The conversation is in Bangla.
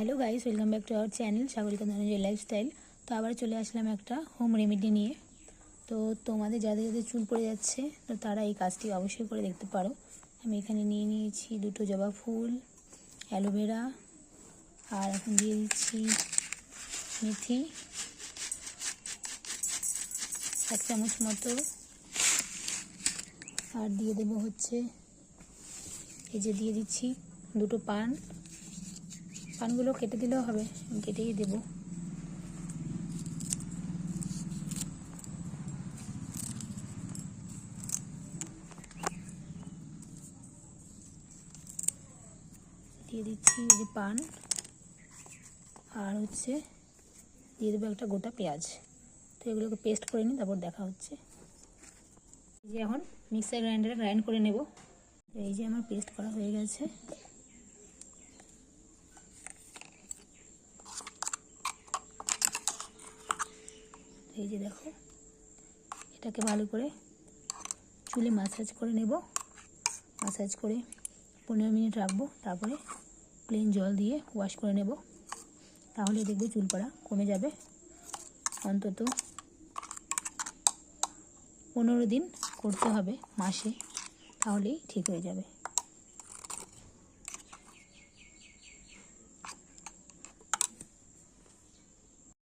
Hello guys, welcome back to our channel Sagarika Dhananjay lifestyle. তো আবার চলে আসলাম একটা হোম রেমেডি নিয়ে। তো তোমাদের যাদের যাদের চুল পড়ে যাচ্ছে তো তারা এই কাজটি অবশ্যই করে দেখতে পারো। আমি এখানে নিয়ে নিয়েছি 2টো জবা ফুল, অ্যালোভেরা, আর এখন দিয়ে দিচ্ছি মেথি 1 চামচ মতো, আর দিয়ে দেবো হচ্ছে এই যে দিয়ে দিচ্ছি 2টো পানগুলো কেটে দিলেও হবে, আমি কেটেই দেবো। দিয়ে দিচ্ছি এই যে পান, আর হচ্ছে দিয়ে দেবো একটা গোটা পেঁয়াজ। তো এগুলোকে পেস্ট করে নিই, তারপর দেখা হচ্ছে। এই যে এখন মিক্সার গ্রাইন্ডারে গ্রাইন্ড করে নেব। তো এই যে আমার পেস্ট করা হয়ে গেছে। এই যে দেখো, এটাকে ভালো করে চুলে মাসাজ করে নেব। মাসাজ করে 15 মিনিট রাখবো, তারপরে প্লেন জল দিয়ে ওয়াশ করে নেব। তাহলে দেখবে চুল পড়া কমে যাবে। অন্তত 15 দিন করতে হবে মাসে, তাহলেই ঠিক হয়ে যাবে।